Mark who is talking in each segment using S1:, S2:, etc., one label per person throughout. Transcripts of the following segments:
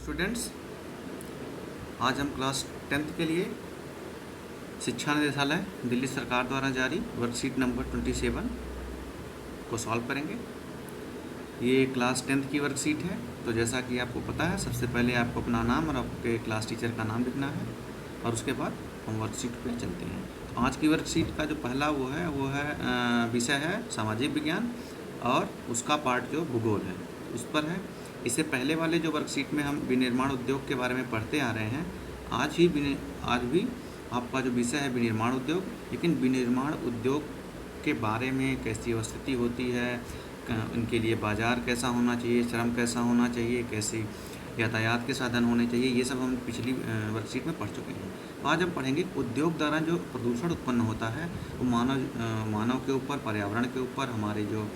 S1: Students, आज हम class 10th के लिए शिक्षा निदेशालय दिल्ली सरकार द्वारा जारी वर्कशीट नंबर 27 को सॉल्व करेंगे। ये क्लास 10th की वर्कशीट है। तो जैसा कि आपको पता है, सबसे पहले आपको अपना नाम और आपके क्लास टीचर का नाम लिखना है और उसके बाद हम वर्कशीट पे चलते हैं। तो आज की वर्कशीट का जो पहला वो है विषय है सामाजिक विज्ञान और उसका पार्ट जो भूगोल है उस पर है। इससे पहले वाले जो वर्कशीट में हम विनिर्माण उद्योग के बारे में पढ़ते आ रहे हैं। आज भी आपका जो विषय है विनिर्माण उद्योग, लेकिन विनिर्माण उद्योग के बारे में कैसी स्थिति होती है, उनके लिए बाज़ार कैसा होना चाहिए, श्रम कैसा होना चाहिए, कैसे यातायात के साधन होने चाहिए, ये सब हम पिछली वर्कशीट में पढ़ चुके हैं। तो आज हम पढ़ेंगे उद्योग द्वारा जो प्रदूषण उत्पन्न होता है वो मानव के ऊपर, पर्यावरण के ऊपर, हमारे जो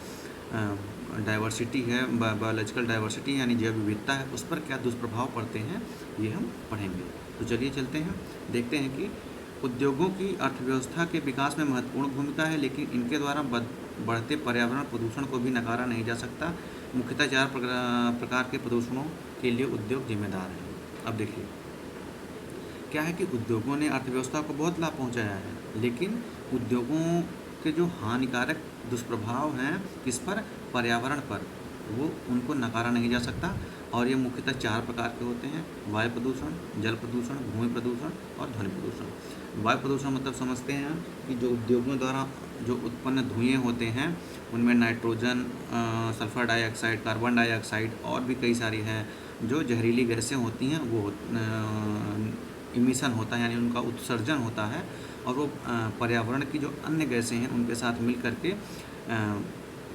S1: डाइवर्सिटी है, बायोलॉजिकल डाइवर्सिटी यानी जैव विविधता है, उस पर क्या दुष्प्रभाव पड़ते हैं, ये हम पढ़ेंगे। तो चलिए चलते हैं, देखते हैं कि उद्योगों की अर्थव्यवस्था के विकास में महत्वपूर्ण भूमिका है, लेकिन इनके द्वारा बढ़ते पर्यावरण प्रदूषण को भी नकारा नहीं जा सकता। मुख्यतः 4 प्रकार के प्रदूषणों के लिए उद्योग जिम्मेदार हैं। अब देखिए क्या है कि उद्योगों ने अर्थव्यवस्था को बहुत लाभ पहुंचाया है, लेकिन उद्योगों के जो हानिकारक दुष्प्रभाव हैं किस पर, पर्यावरण पर, वो उनको नकारा नहीं जा सकता। और ये मुख्यतः 4 प्रकार के होते हैं: वायु प्रदूषण, जल प्रदूषण, भूमि प्रदूषण और ध्वनि प्रदूषण। वायु प्रदूषण मतलब समझते हैं कि जो उद्योगों द्वारा जो उत्पन्न धुएँ होते हैं उनमें nitrogen, sulphur dioxide, carbon dioxide और भी कई सारी हैं जो जहरीली गैसें होती हैं, वो इमिशन होता है, यानी उनका उत्सर्जन होता है। और वो पर्यावरण की जो अन्य गैसें हैं उनके साथ मिल करके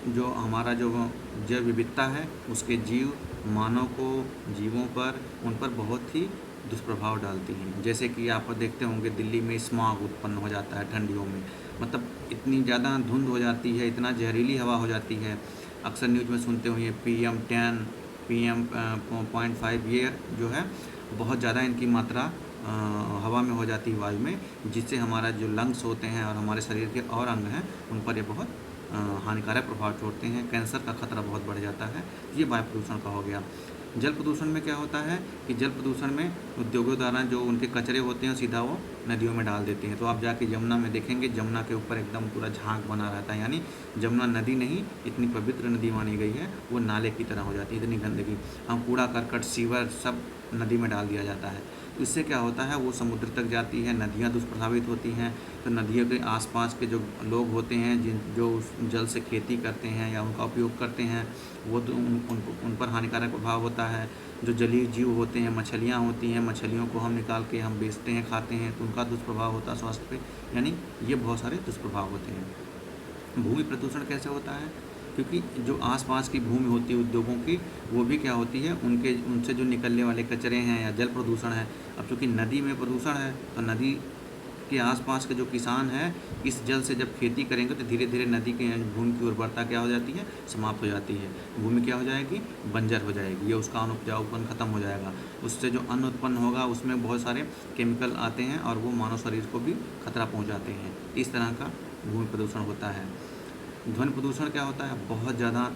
S1: जो हमारा जो जैव विविधता है उसके जीवों पर, उन पर बहुत ही दुष्प्रभाव डालती हैं। जैसे कि आप देखते होंगे दिल्ली में स्मॉग उत्पन्न हो जाता है ठंडियों में, मतलब इतनी ज़्यादा धुंध हो जाती है, इतना जहरीली हवा हो जाती है। अक्सर न्यूज़ में सुनते हुए PM10, PM.5 ये जो है बहुत ज़्यादा इनकी मात्रा हवा में हो जाती है, वायु में, जिससे हमारा जो लंग्स होते हैं और हमारे शरीर के और अंग हैं उन पर ये बहुत हानिकारक प्रभाव छोड़ते हैं। कैंसर का खतरा बहुत बढ़ जाता है। ये वायु प्रदूषण का हो गया। जल प्रदूषण में क्या होता है कि जल प्रदूषण में उद्योगों द्वारा जो उनके कचरे होते हैं सीधा वो नदियों में डाल देते हैं। तो आप जाके यमुना में देखेंगे, यमुना के ऊपर एकदम पूरा झांक बना रहता है, यानी यमुना नदी नहीं, इतनी पवित्र नदी मानी गई है, वो नाले की तरह हो जाती है, इतनी गंदगी। हम कूड़ा करकट, सीवर सब नदी में डाल दिया जाता है। इससे क्या होता है, वो समुद्र तक जाती है, नदियाँ दुष्प्रभावित होती हैं। तो नदियों के आसपास के जो लोग होते हैं जो उस जल से खेती करते हैं या उनका उपयोग करते हैं, वो उन पर हानिकारक प्रभाव होता है। जो जलीय जीव होते हैं, मछलियाँ होती हैं, मछलियों को हम निकाल के हम बेचते हैं, खाते हैं, तो उनका दुष्प्रभाव होता है स्वास्थ्य पे, यानी ये बहुत सारे दुष्प्रभाव होते हैं। भूमि प्रदूषण कैसे होता है, क्योंकि जो आसपास की भूमि होती है उद्योगों की, वो भी क्या होती है, उनसे जो निकलने वाले कचरे हैं या जल प्रदूषण है। अब चूँकि नदी में प्रदूषण है तो नदी के आसपास के जो किसान हैं इस जल से जब खेती करेंगे तो धीरे धीरे नदी के भूमि की उर्वरता क्या हो जाती है, समाप्त हो जाती है। भूमि क्या हो जाएगी, बंजर हो जाएगी, ये उसका अनुपजाऊपन खत्म हो जाएगा। उससे जो अन्न उत्पन्न होगा उसमें बहुत सारे केमिकल आते हैं और वो मानव शरीर को भी खतरा पहुँचाते हैं। इस तरह का भूमि प्रदूषण होता है। ध्वनि प्रदूषण क्या होता है, बहुत ज़्यादा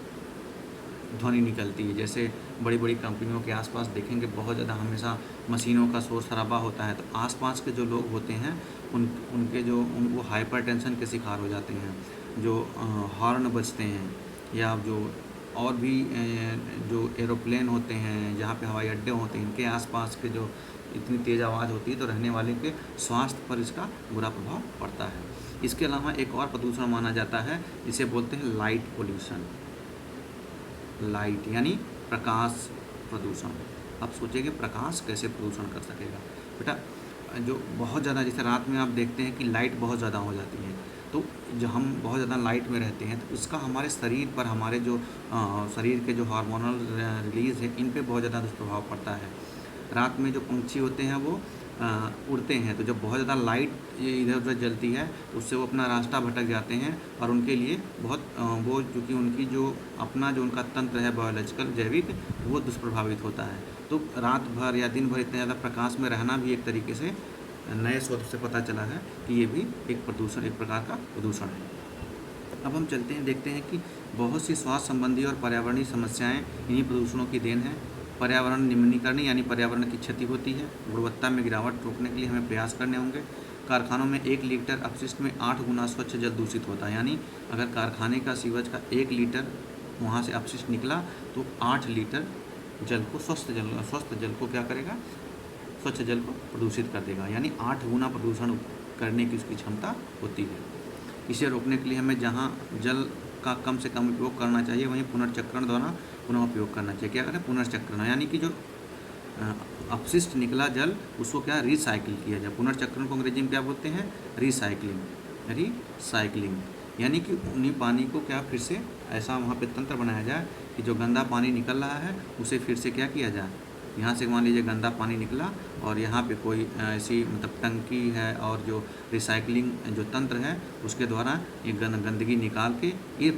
S1: ध्वनि निकलती है। जैसे बड़ी बड़ी कंपनियों के आसपास देखेंगे बहुत ज़्यादा हमेशा मशीनों का शोर शराबा होता है, तो आसपास के जो लोग होते हैं वो हाइपरटेंशन के शिकार हो जाते हैं। जो हॉर्न बजते हैं या जो और भी जो एरोप्लेन होते हैं, जहाँ पे हवाई अड्डे होते हैं, इनके आसपास के जो इतनी तेज़ आवाज़ होती है तो रहने वाले के स्वास्थ्य पर इसका बुरा प्रभाव पड़ता है। इसके अलावा एक और प्रदूषण माना जाता है, जिसे बोलते हैं लाइट पोल्यूशन। लाइट यानी प्रकाश प्रदूषण। आप सोचेंगे प्रकाश कैसे प्रदूषण कर सकेगा बेटा, जो बहुत ज़्यादा, जैसे रात में आप देखते हैं कि लाइट बहुत ज़्यादा हो जाती है, तो जो हम बहुत ज़्यादा लाइट में रहते हैं तो इसका हमारे शरीर पर, हमारे जो शरीर के जो हार्मोनल रिलीज़ है, इन पे बहुत ज़्यादा दुष्प्रभाव पड़ता है। रात में जो पंछी होते हैं वो उड़ते हैं, तो जब बहुत ज़्यादा लाइट इधर उधर जलती है तो उससे वो अपना रास्ता भटक जाते हैं और उनके लिए बहुत वो चूँकि उनकी जो अपना जो उनका तंत्र है बायोलॉजिकल जैविक, वो दुष्प्रभावित होता है। तो रात भर या दिन भर इतने ज़्यादा प्रकाश में रहना भी एक तरीके से नए शोध से पता चला है कि ये भी एक प्रकार का प्रदूषण है। अब हम चलते हैं, देखते हैं कि बहुत सी स्वास्थ्य संबंधी और पर्यावरणीय समस्याएं इन्हीं प्रदूषणों की देन है। पर्यावरण निम्नीकरण यानी पर्यावरण की क्षति होती है। गुणवत्ता में गिरावट रोकने के लिए हमें प्रयास करने होंगे। कारखानों में 1 लीटर अपशिष्ट में 8 गुना स्वच्छ जल दूषित होता है, यानी अगर कारखाने का सीवरेज का 1 लीटर वहाँ से अपशिष्ट निकला तो 8 लीटर जल को स्वस्थ जल को क्या करेगा, स्वच्छ जल को प्रदूषित कर देगा, यानी 8 गुना प्रदूषण करने की उसकी क्षमता होती है। इसे रोकने के लिए हमें जहाँ जल का कम से कम उपयोग करना चाहिए वहीं पुनर्चक्रण द्वारा पुनः उपयोग करना चाहिए। क्या करें, पुनर्चक्रण, यानी कि जो अपशिष्ट निकला जल उसको क्या रिसाइकिल किया जाए। पुनर्चक्रण को अंग्रेजी में क्या बोलते हैं, रिसाइकलिंग, यानी कि उन्हीं पानी को क्या फिर से ऐसा वहाँ पे तंत्र बनाया जाए कि जो गंदा पानी निकल रहा है उसे फिर से क्या किया जाए। यहाँ से मान लीजिए गंदा पानी निकला और यहाँ पे कोई ऐसी मतलब टंकी है और जो रिसाइकलिंग जो तंत्र है उसके द्वारा ये गंदगी निकाल के ये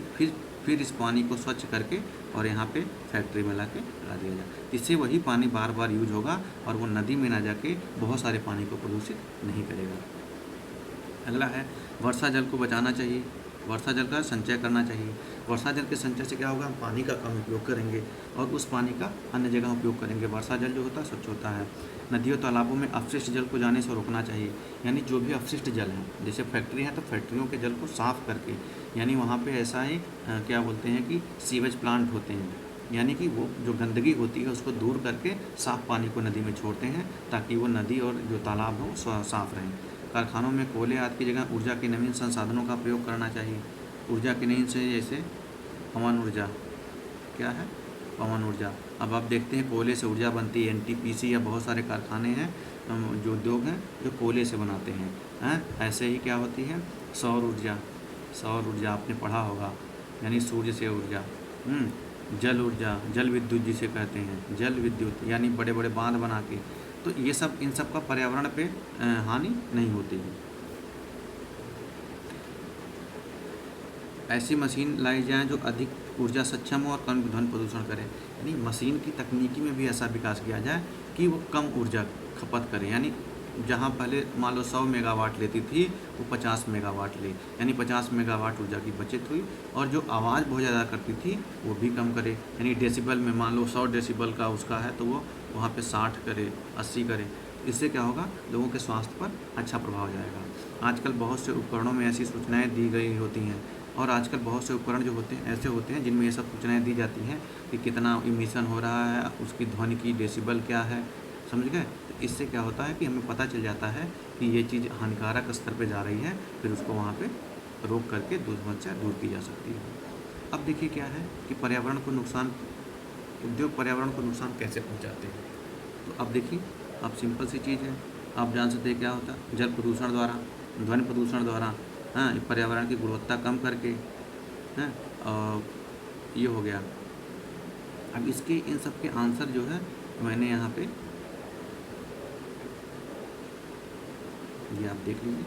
S1: फिर इस पानी को स्वच्छ करके और यहाँ पे फैक्ट्री में ला दिया जाए। इससे वही पानी बार बार यूज होगा और वो नदी में ना जाके बहुत सारे पानी को प्रदूषित नहीं करेगा। अगला है वर्षा जल को बचाना चाहिए, वर्षा जल का संचय करना चाहिए। वर्षा जल के संचय से क्या होगा, हम पानी का कम उपयोग करेंगे और उस पानी का अन्य जगह उपयोग करेंगे। वर्षा जल जो होता है स्वच्छ होता है। नदियों तालाबों में अपशिष्ट जल को जाने से रोकना चाहिए, यानी जो भी अपशिष्ट जल है, जैसे फैक्ट्री है तो फैक्ट्रियों के जल को साफ़ करके, यानी वहाँ पे ऐसा है क्या बोलते हैं कि सीवेज प्लांट होते हैं, यानी कि वो जो गंदगी होती है उसको दूर करके साफ़ पानी को नदी में छोड़ते हैं ताकि वो नदी और जो तालाब हो साफ़ रहें। कारखानों में कोयले आदि की जगह ऊर्जा के नवीन संसाधनों का प्रयोग करना चाहिए। ऊर्जा के नवीन से जैसे पवन ऊर्जा, क्या है, पवन ऊर्जा। अब आप देखते हैं कोयले से ऊर्जा बनती है, एनटीपीसी या बहुत सारे कारखाने हैं जो उद्योग हैं जो कोयले से बनाते हैं। ऐसे ही क्या होती है सौर ऊर्जा आपने पढ़ा होगा, यानी सूर्य से ऊर्जा। जल ऊर्जा, जल विद्युत जिसे कहते हैं, जल विद्युत यानी बड़े बड़े बांध बना के, तो ये सब इन सब का पर्यावरण पे हानि नहीं होती है। ऐसी मशीन लाई जाए जो अधिक ऊर्जा सक्षम हो और कम ध्वनि प्रदूषण करे, यानी मशीन की तकनीकी में भी ऐसा विकास किया जाए कि वो कम ऊर्जा खपत करे, यानी जहाँ पहले मान लो 100 मेगावाट लेती थी वो 50 मेगावाट ले, यानी 50 मेगावाट ऊर्जा की बचत हुई। और जो आवाज़ बहुत ज़्यादा करती थी वो भी कम करे, यानी डेसिबल में मान लो 100 डेसिबल का उसका है तो वो वहाँ पे 60 करे, 80 करे। इससे क्या होगा, लोगों के स्वास्थ्य पर अच्छा प्रभाव जाएगा। आजकल बहुत से उपकरणों में ऐसी सूचनाएँ दी गई होती हैं और आजकल बहुत से उपकरण जो होते हैं ऐसे होते हैं जिनमें ये सब सूचनाएँ दी जाती हैं कि कितना इमिशन हो रहा है, उसकी ध्वनि की डेसिबल क्या है, समझ गए। तो इससे क्या होता है कि हमें पता चल जाता है कि ये चीज़ हानिकारक स्तर पे जा रही है, फिर उसको वहाँ पे रोक करके समस्या दूर की जा सकती है। अब देखिए क्या है कि पर्यावरण को नुकसान, उद्योग पर्यावरण को नुकसान कैसे पहुँचाते हैं। तो अब देखिए, अब सिंपल सी चीज़ है, आप जान सकते हैं क्या होता है, जल प्रदूषण द्वारा, ध्वनि प्रदूषण द्वारा, पर्यावरण की गुणवत्ता कम करके, और ये हो गया। अब इसके इन सब के आंसर जो है मैंने यहाँ पे ये आप देख लीजिए,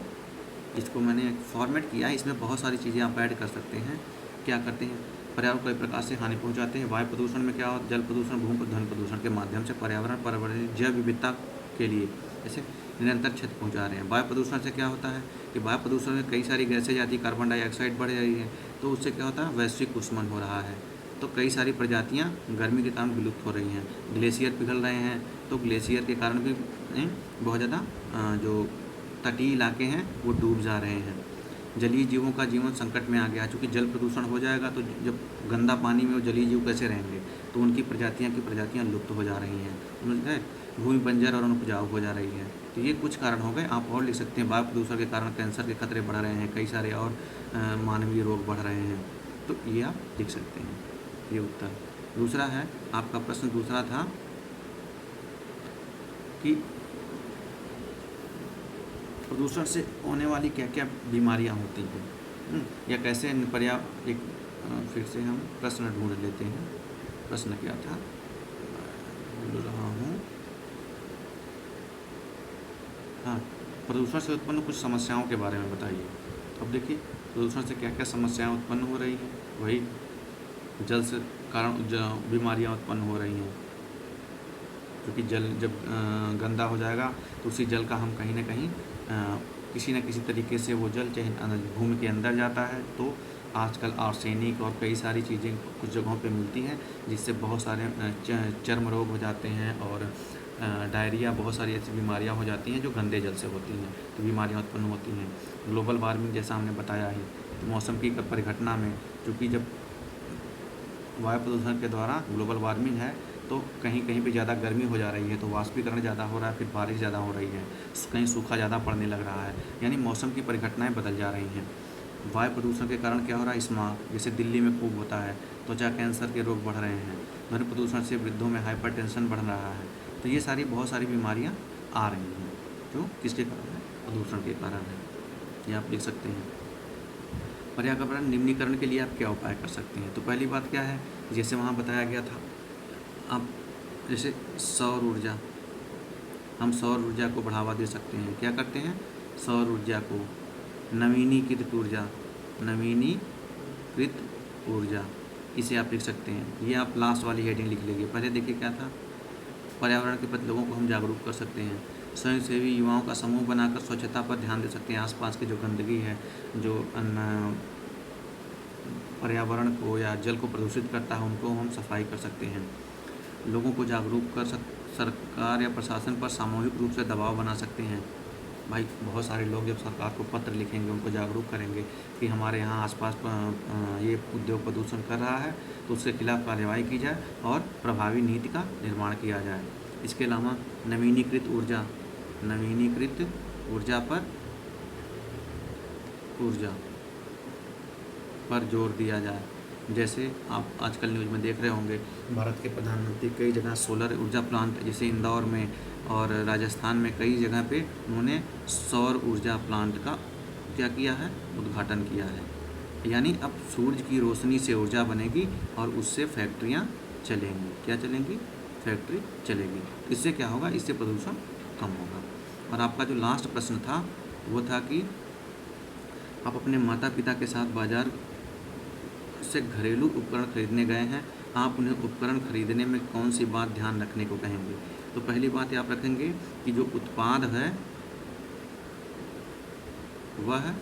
S1: इसको मैंने फॉर्मेट किया है, इसमें बहुत सारी चीज़ें आप ऐड कर सकते हैं। क्या करते हैं, पर्यावरण को कई प्रकार से हानि पहुंचाते हैं। वायु प्रदूषण में क्या होता है, जल प्रदूषण, भूमि ध्वनि प्रदूषण के माध्यम से पर्यावरण जैव विविधता के लिए जैसे निरंतर क्षति पहुंचा रहे हैं। वायु प्रदूषण से क्या होता है कि वायु प्रदूषण में कई सारी गैसें जाती, कार्बन डाइऑक्साइड बढ़ रही है, तो उससे क्या होता है, वैश्विक ऊष्मन हो रहा है, तो कई सारी प्रजातियाँ गर्मी के कारण विलुप्त हो रही हैं। ग्लेशियर पिघल रहे हैं, तो ग्लेशियर के कारण भी बहुत ज़्यादा जो तटीय इलाके हैं वो डूब जा रहे हैं। जलीय जीवों का जीवन संकट में आ गया, चूँकि जल प्रदूषण हो जाएगा तो जब गंदा पानी में वो जलीय जीव कैसे रहेंगे, तो उनकी प्रजातियाँ लुप्त हो जा रही हैं, समझ गए। भूमि बंजर और अनुपजाऊ हो जा रही है। तो ये कुछ कारण हो गए, आप और लिख सकते हैं। वायु प्रदूषण के कारण कैंसर के खतरे बढ़ रहे हैं, कई सारे और मानवीय रोग बढ़ रहे हैं, तो ये आप लिख सकते हैं, ये उत्तर। दूसरा है आपका प्रश्न, दूसरा था कि प्रदूषण से होने वाली क्या क्या बीमारियां होती हैं, या कैसे एक फिर से हम प्रश्न ढूंढ लेते हैं। प्रश्न क्या था, भूल रहा हूँ। हाँ, प्रदूषण से उत्पन्न कुछ समस्याओं के बारे में बताइए। अब देखिए, प्रदूषण से क्या क्या समस्याएं उत्पन्न हो रही हैं, वही जल से कारण बीमारियां उत्पन्न हो रही हैं, क्योंकि जल जब गंदा हो जाएगा तो उसी जल का हम कहीं ना कहीं किसी न किसी तरीके से वो जल चाहे भूमि के अंदर जाता है, तो आजकल आर्सेनिक और कई सारी चीज़ें कुछ जगहों पे मिलती हैं, जिससे बहुत सारे चर्म रोग हो जाते हैं और डायरिया, बहुत सारी ऐसी बीमारियां हो जाती हैं जो गंदे जल से होती हैं, तो बीमारियां उत्पन्न होती हैं। ग्लोबल वार्मिंग जैसा हमने बताया ही, तो मौसम की परिघटना में चूँकि जब वायु प्रदूषण के द्वारा ग्लोबल वार्मिंग है, तो कहीं कहीं पे ज़्यादा गर्मी हो जा रही है, तो वाष्पीकरण ज़्यादा हो रहा है, फिर बारिश ज़्यादा हो रही है, कहीं सूखा ज़्यादा पड़ने लग रहा है, यानी मौसम की परिघटनाएं बदल जा रही हैं। वायु प्रदूषण के कारण क्या हो रहा है, स्मॉग जैसे दिल्ली में खूब होता है, त्वचा कैंसर के रोग बढ़ रहे हैं, ध्वनि प्रदूषण से वृद्धों में हाइपरटेंशन बढ़ रहा है, तो ये सारी बहुत सारी बीमारियाँ आ रही हैं, जो किसके कारण है, प्रदूषण के कारण है। ये आप लिख सकते हैं। पर्यावरण निम्नीकरण के लिए आप क्या उपाय कर सकते हैं। तो पहली बात क्या है, जैसे वहाँ बताया गया था, आप जैसे सौर ऊर्जा, हम सौर ऊर्जा को बढ़ावा दे सकते हैं। क्या करते हैं, सौर ऊर्जा को, नवीनीकृत ऊर्जा, नवीनीकृत ऊर्जा, इसे आप लिख सकते हैं। ये आप लास्ट वाली हेडिंग लिख लीजिए। पहले देखिए क्या था, पर्यावरण के प्रति लोगों को हम जागरूक कर सकते हैं। स्वयंसेवी युवाओं का समूह बनाकर स्वच्छता पर ध्यान दे सकते हैं। आसपास की जो गंदगी है, जो पर्यावरण को या जल को प्रदूषित करता है, उनको हम सफाई कर सकते हैं। लोगों को जागरूक कर सरकार या प्रशासन पर सामूहिक रूप से दबाव बना सकते हैं। भाई बहुत सारे लोग जब सरकार को पत्र लिखेंगे, उनको जागरूक करेंगे कि हमारे यहाँ आसपास ये उद्योग प्रदूषण कर रहा है, तो उसके खिलाफ कार्रवाई की जाए और प्रभावी नीति का निर्माण किया जाए। इसके अलावा नवीनीकृत ऊर्जा पर जोर दिया जाए। जैसे आप आजकल न्यूज़ में देख रहे होंगे, भारत के प्रधानमंत्री कई जगह सोलर ऊर्जा प्लांट, जैसे इंदौर में और राजस्थान में कई जगह पे उन्होंने सौर ऊर्जा प्लांट का क्या किया है, उद्घाटन किया है। यानी अब सूरज की रोशनी से ऊर्जा बनेगी और उससे फैक्ट्रियाँ चलेंगी। क्या चलेंगी, फैक्ट्री चलेगी। इससे क्या होगा, इससे प्रदूषण कम होगा। और आपका जो लास्ट प्रश्न था वो था कि आप अपने माता पिता के साथ बाज़ार से घरेलू उपकरण खरीदने गए हैं, आप उन्हें उपकरण खरीदने में कौन सी बात ध्यान रखने को कहेंगे। तो पहली बात आप रखेंगे कि जो उत्पाद है वह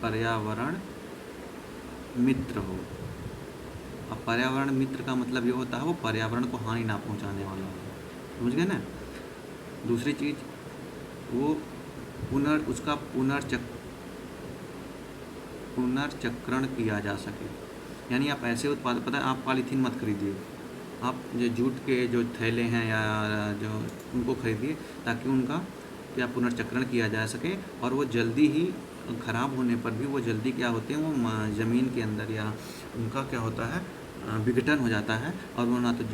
S1: पर्यावरण मित्र हो। अब पर्यावरण मित्र का मतलब ये होता है वो पर्यावरण को हानि ना पहुंचाने वाला हो, समझ गए ना। दूसरी चीज़, वो उसका पुनर्चक्रण किया जा सके। यानी आप ऐसे उत्पाद, पता है, आप पॉलीथीन मत खरीदिए, आप जो जूट के जो थैले हैं या जो उनको खरीदिए, ताकि उनका क्या पुनर्चक्रण किया जा सके और वो जल्दी ही ख़राब होने पर भी वो जल्दी क्या होते हैं, वो ज़मीन के अंदर या उनका क्या होता है, विघटन हो जाता है और वो ना तो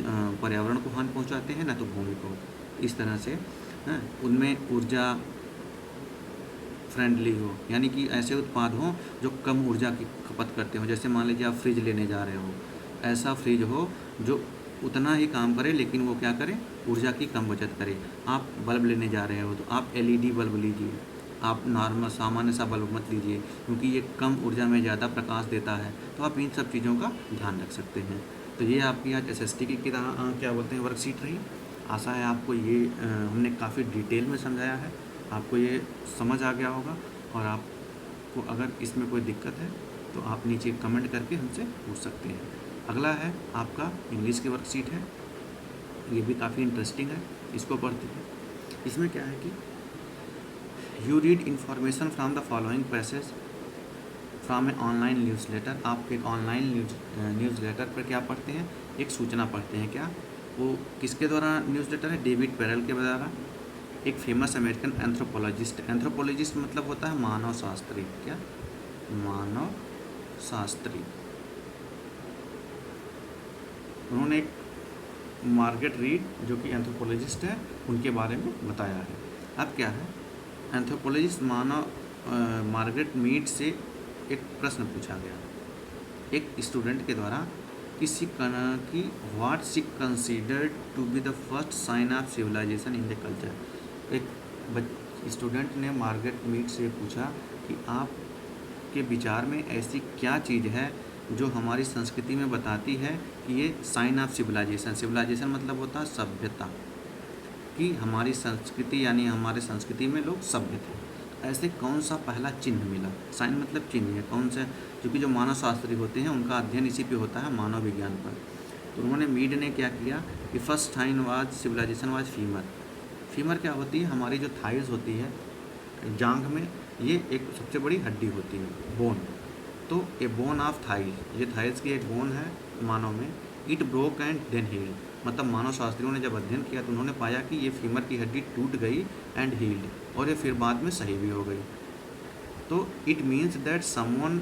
S1: पर्यावरण को हानि पहुंचाते हैं ना तो भूमि को। इस तरह से उनमें ऊर्जा फ्रेंडली हो, यानी कि ऐसे उत्पाद हों जो कम ऊर्जा की खपत करते हो। जैसे मान लीजिए आप फ्रिज लेने जा रहे हो, ऐसा फ्रिज हो जो उतना ही काम करे लेकिन वो क्या करे, ऊर्जा की कम बचत करे। आप बल्ब लेने जा रहे हो तो आप एलईडी बल्ब लीजिए, आप नॉर्मल सामान्य सा बल्ब मत लीजिए, क्योंकि ये कम ऊर्जा में ज़्यादा प्रकाश देता है। तो आप इन सब चीज़ों का ध्यान रख सकते हैं। तो ये आपकी आज एसएसटी की क्या बोलते हैं, वर्कशीट रही। आशा है आपको ये हमने काफ़ी डिटेल में समझाया है, आपको ये समझ आ गया होगा। और आपको अगर इसमें कोई दिक्कत है तो आप नीचे कमेंट करके हमसे पूछ सकते हैं। अगला है आपका इंग्लिश की वर्कशीट है, ये भी काफ़ी इंटरेस्टिंग है, इसको पढ़ते हैं। इसमें क्या है कि you read information from the following passage from A online newsletter. आप एक ऑनलाइन न्यूज़लेटर पर क्या पढ़ते हैं, एक सूचना पढ़ते हैं। क्या वो किसके द्वारा न्यूज़लेटर है, डेविड पेरेल के द्वारा, एक फेमस अमेरिकन एंथ्रोपोलॉजिस्ट। एंथ्रोपोलॉजिस्ट मतलब होता है मानव शास्त्री। क्या, मानव शास्त्री। उन्होंने एक मार्गरेट रीड जो कि एंथ्रोपोलॉजिस्ट है उनके बारे में बताया है। अब क्या है, एंथ्रोपोलॉजिस्ट मार्गरेट मीड से एक प्रश्न पूछा गया एक स्टूडेंट के द्वारा, किसी की what she considered to be the first sign of civilisation in the culture. एक स्टूडेंट ने मार्गरेट मीड से पूछा कि आपके विचार में ऐसी क्या चीज़ है जो हमारी संस्कृति में बताती है कि ये साइन ऑफ सिविलाइजेशन, सिविलाइजेशन मतलब होता है सभ्यता, कि हमारी संस्कृति यानी हमारे संस्कृति में लोग सभ्य थे। ऐसे कौन सा पहला चिन्ह मिला। साइन मतलब चिन्ह है, कौन सा, क्योंकि जो मानव शास्त्री होते हैं उनका अध्ययन इसी पे होता है, मानव विज्ञान पर। तो उन्होंने मीड ने क्या किया कि first sign was civilisation was femur. Femur क्या होती है, हमारी जो थाइज होती है जांघ में, ये एक सबसे बड़ी हड्डी होती है, बोन। तो ए बोन ऑफ थाइज, ये थाइज की एक बोन है मानव में। It broke and then healed, मतलब मानव शास्त्रियों ने जब अध्ययन किया तो उन्होंने पाया कि ये फीमर की हड्डी टूट गई एंड हील्ड, और ये फिर बाद में सही भी हो गई। तो it means that someone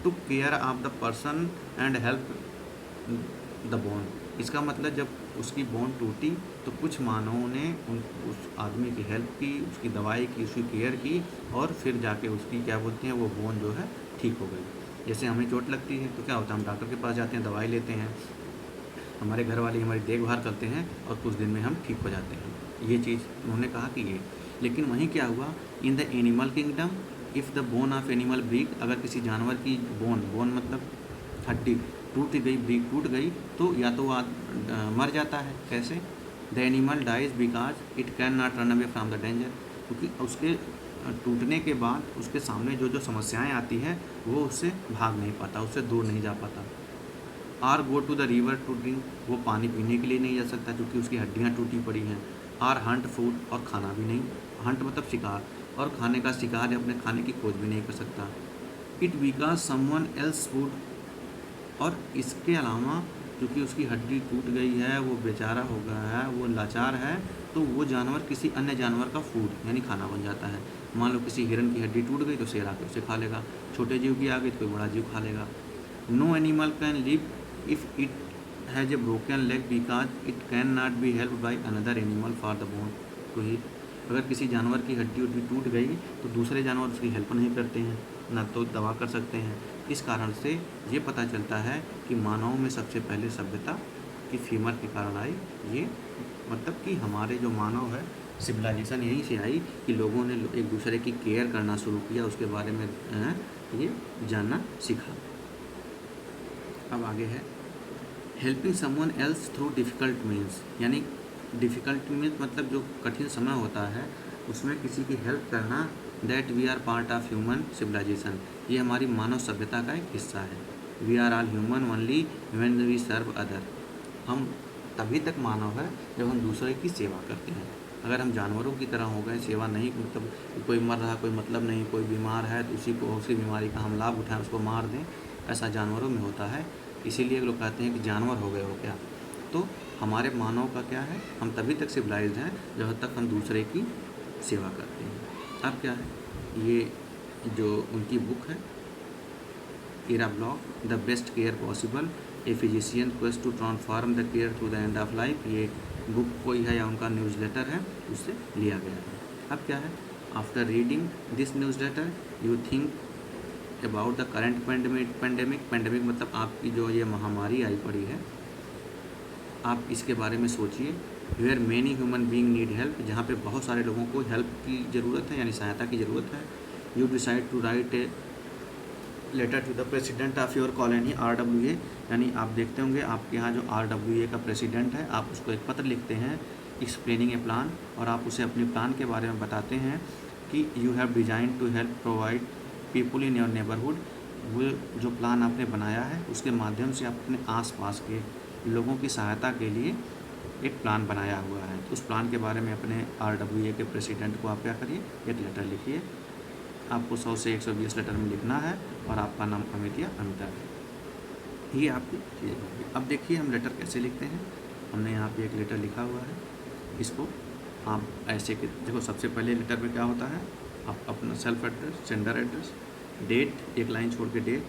S1: took care of the person and help the bone. इसका मतलब जब उसकी बोन टूटी तो कुछ मानवों ने उस आदमी की हेल्प की, उसकी दवाई की, उसकी केयर की, और फिर जाके उसकी क्या बोलते हैं, वो बोन जो है ठीक हो गई। जैसे हमें चोट लगती है तो क्या होता है, हम डॉक्टर के पास जाते हैं, दवाई लेते हैं, हमारे घर वाले हमारी देखभाल करते हैं और कुछ दिन में हम ठीक हो जाते हैं। ये चीज़ उन्होंने कहा कि ये, लेकिन वहीं क्या हुआ, in the animal kingdom if the bone of animal break, अगर किसी जानवर की बोन मतलब हड्डी टूट गई, ब्रेक टूट गई, तो या तो वो मर जाता है। कैसे, the animal dies because it can not run away from the danger, क्योंकि उसके टूटने के बाद उसके सामने जो जो समस्याएं आती हैं वो उससे भाग नहीं पाता, उससे दूर नहीं जा पाता। Or go to the river to drink, वो पानी पीने के लिए नहीं जा सकता क्योंकि उसकी हड्डियाँ टूटी पड़ी हैं। आर हंट फूड, और खाना भी नहीं, हंट मतलब शिकार, और खाने का शिकार या अपने खाने की खोज भी नहीं कर सकता। It because someone else food, और इसके अलावा क्योंकि उसकी हड्डी टूट गई है, वो बेचारा हो गया है, वो लाचार है, तो वो जानवर किसी अन्य जानवर का फूड यानी खाना बन जाता है। मान लो किसी हिरन की हड्डी टूट गई तो शेर आके उसे खा लेगा, छोटे जीव की आ गई तो कोई बड़ा जीव खा लेगा। No animal can live if it has a broken leg because it can not be help by another animal for the bone to heal. अगर किसी जानवर की हड्डी उड्डी टूट गई तो दूसरे जानवर उसकी हेल्प नहीं करते हैं, ना तो दवा कर सकते हैं। इस कारण से ये पता चलता है कि मानव में सबसे पहले सभ्यता की फीमर के कारण आई। ये मतलब कि हमारे जो मानव है, सिविलाइजेशन यहीं से आई कि लोगों ने एक दूसरे की केयर करना शुरू किया, उसके बारे में ये जानना सीखा। अब आगे है helping someone else through difficult means, यानी डिफ़िकल्ट मीन्स मतलब जो कठिन समय होता है उसमें किसी की हेल्प करना। That we are part of human civilisation, ये हमारी मानव सभ्यता का एक हिस्सा है। We are all human only when we serve other, हम तभी तक मानव है जब हम दूसरे की सेवा करते हैं। अगर हम जानवरों की तरह हो गए, सेवा नहीं, मतलब कोई मर रहा कोई मतलब नहीं, कोई बीमार है तो उसी बीमारी का हम लाभ उठाएं, उसको मार दें, ऐसा जानवरों में होता है। इसीलिए लोग कहते हैं कि जानवर हो गए हो क्या। तो हमारे मानव का क्या है, हम तभी तक सिविलाइज्ड हैं जब तक हम दूसरे की सेवा करते हैं। अब क्या है, ये जो उनकी बुक है Ira Byock, the best care possible, a physician quest to transform the care to the end of life, ये बुक कोई है या उनका न्यूज़लेटर है, उससे लिया गया है। अब क्या है, after reading this newsletter you think about the current pandemic मतलब आपकी जो ये महामारी आई पड़ी है, आप इसके बारे में सोचिए। Where many human being need help, जहाँ पे बहुत सारे लोगों को हेल्प की ज़रूरत है यानी सहायता की ज़रूरत है। You decide to write a letter to the president of your colony RWA, यानी आप देखते होंगे आपके यहाँ जो RWA का प्रेसिडेंट है, आप उसको एक पत्र लिखते हैं एक्सप्लेनिंग ए प्लान, और आप उसे अपने प्लान के बारे में बताते हैं कि you have design to help provide people in your neighbourhood. वो जो प्लान आपने बनाया है उसके माध्यम से आप अपने आसपास के लोगों की सहायता के लिए एक प्लान बनाया हुआ है। तो उस प्लान के बारे में अपने RWA के प्रेसिडेंट को आप क्या करिए, एक लेटर लिखिए। आपको 100 से 120 लेटर में लिखना है और आपका नाम अमित या अमिता है, ये आपकी चीज़ होगी। अब देखिए हम लेटर कैसे लिखते हैं। हमने यहाँ पे एक लेटर लिखा हुआ है, इसको आप ऐसे कि देखो सबसे पहले लेटर में क्या होता है, आप अपना self address, sender address, date, एक लाइन छोड़ के डेट,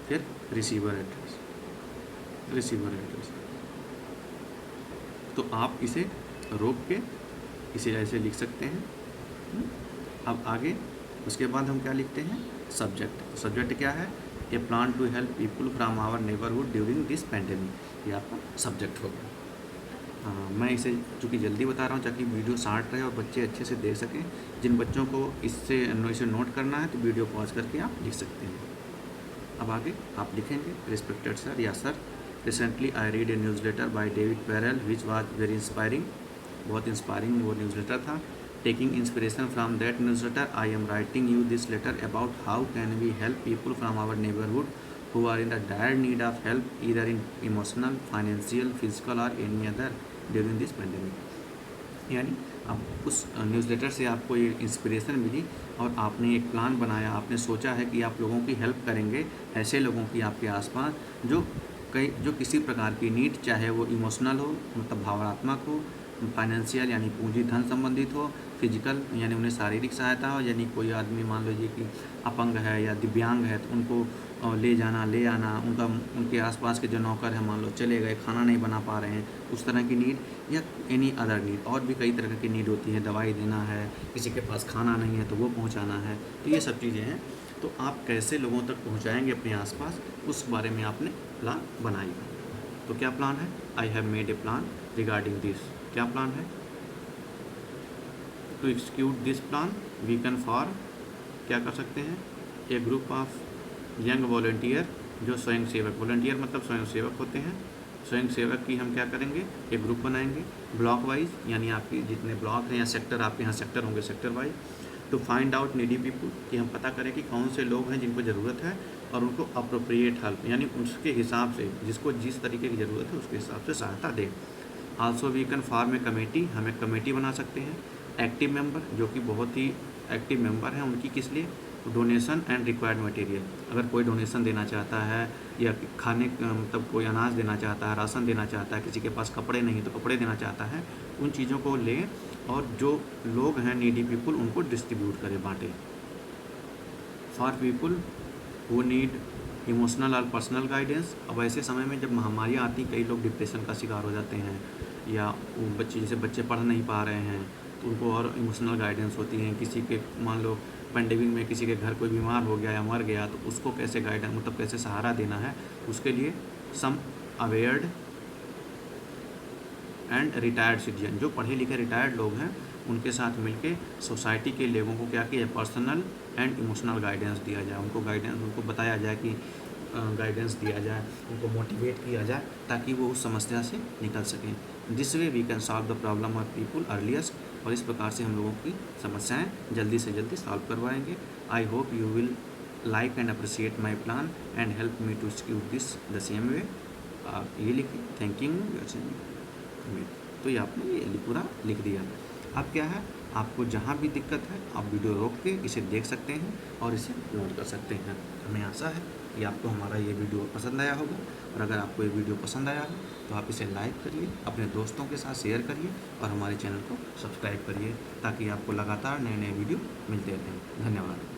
S1: फिर रिसीवर एड्रेस। तो आप इसे रोक के इसे ऐसे लिख सकते हैं। अब आगे उसके बाद हम क्या लिखते हैं, सब्जेक्ट। सब्जेक्ट क्या है, a plan to help people from our neighbourhood during this pandemic, ये आपका सब्जेक्ट होगा। मैं इसे चूँकि जल्दी बता रहा हूँ ताकि वीडियो शॉर्ट रहे और बच्चे अच्छे से देख सकें। जिन बच्चों को इसे नोट करना है तो वीडियो पॉज करके आप लिख सकते हैं। अब आगे आप लिखेंगे, रिस्पेक्टेड सर या sir, recently I read A newsletter by David Parel which was very inspiring, बहुत इंस्पायरिंग वो न्यूज़लेटर था। Taking inspiration from that newsletter, I am writing you this letter about how can we help people from our neighborhood who are in the dire need of help, either in emotional, financial, physical or any other during this pandemic. यानी अब उस newsletter से आपको ये inspiration मिली और आपने एक plan बनाया, आपने सोचा है कि आप लोगों की हेल्प करेंगे, ऐसे लोगों की आपके आसपास जो किसी प्रकार की नीड, चाहे वो इमोशनल हो मतलब भावनात्मक हो, फाइनेंशियल यानी पूंजी धन संबंधित हो, फिजिकल यानी उन्हें शारीरिक सहायता हो, यानी कोई आदमी मान लीजिए कि अपंग है या दिव्यांग है तो उनको ले जाना ले आना, उनके आसपास के जो नौकर हैं मान लो चले गए, खाना नहीं बना पा रहे हैं, उस तरह की नीड या एनी अदर नीड, और भी कई तरह की नीड होती है, दवाई देना है, किसी के पास खाना नहीं है तो वो पहुंचाना है, तो ये सब चीज़ें हैं। तो आप कैसे लोगों तक पहुंचाएंगे अपने आसपास, उस बारे में आपने प्लान बनाइए। तो क्या प्लान है? I have made a plan regarding this. क्या प्लान है? To execute this plan we can for क्या कर सकते हैं, a group of young volunteer, जो स्वयं सेवक, वॉलंटियर मतलब स्वयं सेवक होते हैं, स्वयं सेवक की हम क्या करेंगे, एक ग्रुप बनाएंगे ब्लॉक वाइज, यानी आपके जितने ब्लॉक हैं या सेक्टर, आपके यहाँ सेक्टर होंगे sector wise, to find out needy people, कि हम पता करें कि कौन से लोग हैं जिनको ज़रूरत है और उनको अप्रोप्रिएट हेल्प यानी उसके हिसाब से, जिसको जिस तरीके की ज़रूरत है उसके हिसाब से सहायता दें। Also we can form a committee, हम एक कमेटी बना सकते हैं। एक्टिव मेंबर, जो कि बहुत ही एक्टिव मेंबर हैं, उनकी किस लिए, डोनेशन एंड रिक्वायर्ड मटेरियल, अगर कोई डोनेशन देना चाहता है या खाने मतलब कोई अनाज देना चाहता है, राशन देना चाहता है, किसी के पास कपड़े नहीं तो कपड़े देना चाहता है, उन चीज़ों को लें और जो लोग हैं नीडी पीपल उनको डिस्ट्रीब्यूट करें, बांटें। For people who need emotional और पर्सनल गाइडेंस, अब ऐसे समय में जब महामारियाँ आती, कई लोग डिप्रेशन का शिकार हो जाते हैं या वो बच्चे, जैसे बच्चे पढ़ नहीं पा रहे हैं तो उनको और इमोशनल गाइडेंस होती है। किसी के मान लो पेंडेमिक में किसी के घर कोई बीमार हो गया या मर गया तो उसको कैसे गाइडेंस मतलब कैसे सहारा देना है, उसके लिए सम अवेयर्ड एंड रिटायर्ड सिटीजन, जो पढ़े लिखे रिटायर्ड लोग हैं उनके साथ मिलके सोसाइटी के लोगों को क्या किया, पर्सनल एंड इमोशनल गाइडेंस दिया जाए, उनको गाइडेंस, उनको बताया जाए कि गाइडेंस दिया जाए, उनको मोटिवेट किया जाए ताकि वो उस समस्या से निकल सकें। This way we can solve the problem of people earliest, और इस प्रकार से हम लोगों की समस्याएं जल्दी से जल्दी सॉल्व करवाएंगे। I hope you will like and appreciate my plan and help me to execute this the same way. आप ये लिखिए, थैंकिंग तो ये आपने ये पूरा लिख दिया। अब क्या है, आपको जहाँ भी दिक्कत है आप वीडियो रोक के इसे देख सकते हैं और इसे नोट कर सकते हैं। हमें आशा है कि आपको हमारा ये वीडियो पसंद आया होगा, और अगर आपको ये वीडियो पसंद आया हो तो आप इसे लाइक करिए, अपने दोस्तों के साथ शेयर करिए और हमारे चैनल को सब्सक्राइब करिए ताकि आपको लगातार नए नए वीडियो मिलते रहें। धन्यवाद।